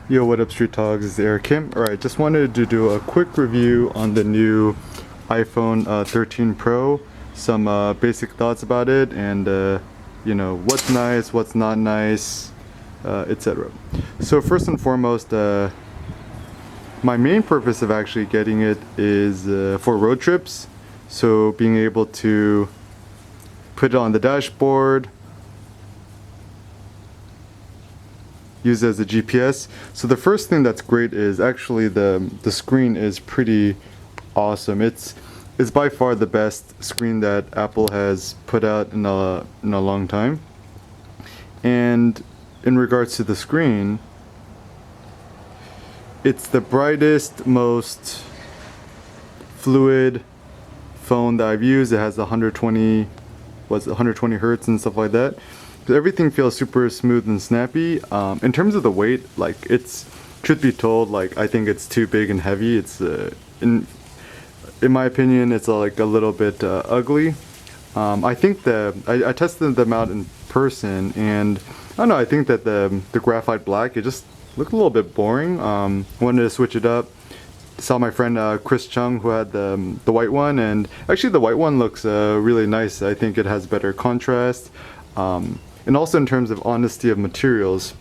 Yo, what up, Street Dogs? It's Eric Kim. Alright, just wanted to do a quick review on the new iPhone 13 Pro. Some basic thoughts about it, and you know, what's nice, what's not nice, etc. So first and foremost, my main purpose of actually getting it is for road trips. So being able to put it on the dashboard, use it as a GPS. So the first thing that's great is actually the screen is pretty awesome. It's by far the best screen that Apple has put out in a long time. And in regards to the screen, it's the brightest, most fluid phone that I've used. It has 120 hertz and stuff like that. Everything feels super smooth and snappy. In terms of the weight, like, it's, truth be told, like, I think it's too big and heavy. It's in my opinion, it's like a little bit ugly. I think I tested them out in person, and I don't know, I think that the graphite black, it just looked a little bit boring. Wanted to switch it up. Saw my friend Chris Chung, who had the white one, and actually the white one looks really nice. I think it has better contrast. And also in terms of honesty of materials,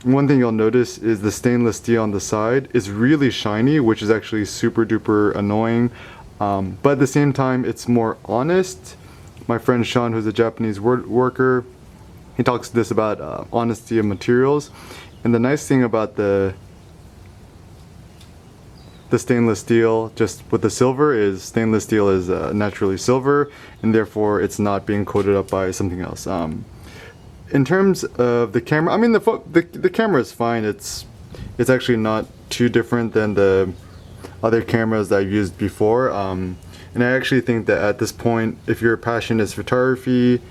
one thing you'll notice is the stainless steel on the side is really shiny, which is actually super duper annoying. But at the same time, it's more honest. My friend Sean, who's a Japanese worker, he talks to this about honesty of materials. And the nice thing about the stainless steel, just with the silver, is stainless steel is naturally silver, and therefore it's not being coated up by something else. In terms of the camera, I mean, the camera is fine. It's actually not too different than the other cameras that I've used before. And I actually think that at this point, if your passion is photography,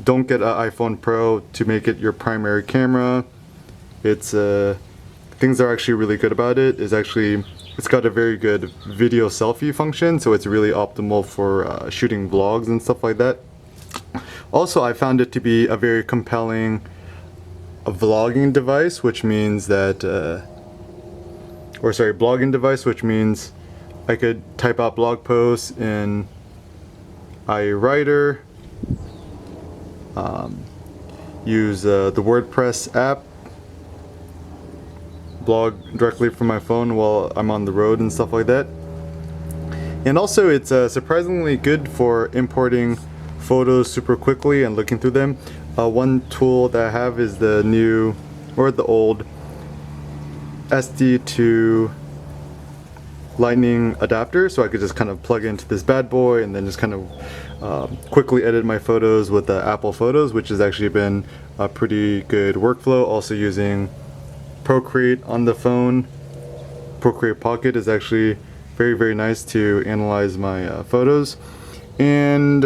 don't get an iPhone Pro to make it your primary camera. It's things that are actually really good about it is actually, it's got a very good video selfie function, so it's really optimal for shooting vlogs and stuff like that. Also, I found it to be a very compelling vlogging device, which means that, blogging device, which means I could type out blog posts in iWriter, use the WordPress app, blog directly from my phone while I'm on the road and stuff like that. And also, it's surprisingly good for importing photos super quickly and looking through them. One tool that I have is the new, or the old, SD to Lightning adapter, so I could just kind of plug into this bad boy and then just kind of quickly edit my photos with Apple Photos, which has actually been a pretty good workflow. Also using Procreate on the phone. Procreate Pocket is actually very, very nice to analyze my photos. And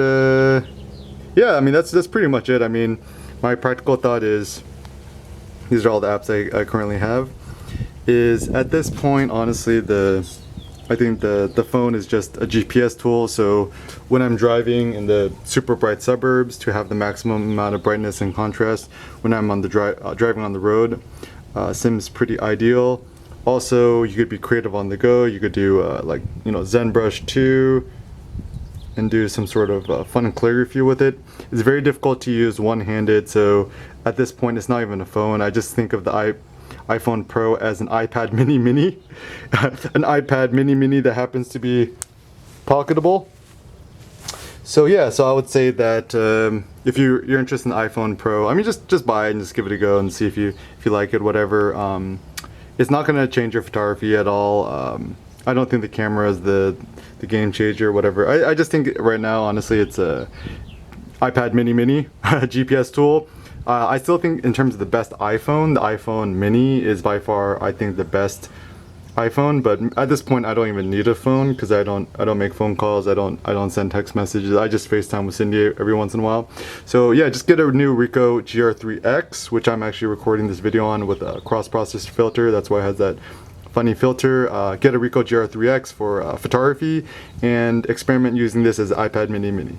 yeah, I mean, that's pretty much it. I mean, my practical thought is, these are all the apps I currently have, is at this point, honestly, I think the phone is just a GPS tool. So when I'm driving in the super bright suburbs, to have the maximum amount of brightness and contrast when I'm on the driving on the road, seems pretty ideal. Also, you could be creative on the go. You could do like, you know, ZenBrush 2 and do some sort of fun calligraphy with it. It's very difficult to use one-handed, so at this point it's not even a phone. I just think of the iPhone Pro as an iPad mini an iPad mini that happens to be pocketable. So yeah, so I would say that if you're interested in the iPhone Pro, I mean, just buy it and just give it a go and see if you like it, whatever. It's not going to change your photography at all. I don't think the camera is the game changer or whatever. I just think right now, honestly, it's a iPad mini GPS tool. I still think in terms of the best iPhone, the iPhone mini is by far, I think, the best iPhone. But at this point, I don't even need a phone because I don't make phone calls. I don't send text messages. I just FaceTime with Cindy every once in a while. So yeah, just get a new Ricoh GR3X, which I'm actually recording this video on with a cross processor filter. That's why it has that funny filter. Get a Ricoh GR3X for photography and experiment using this as an iPad mini.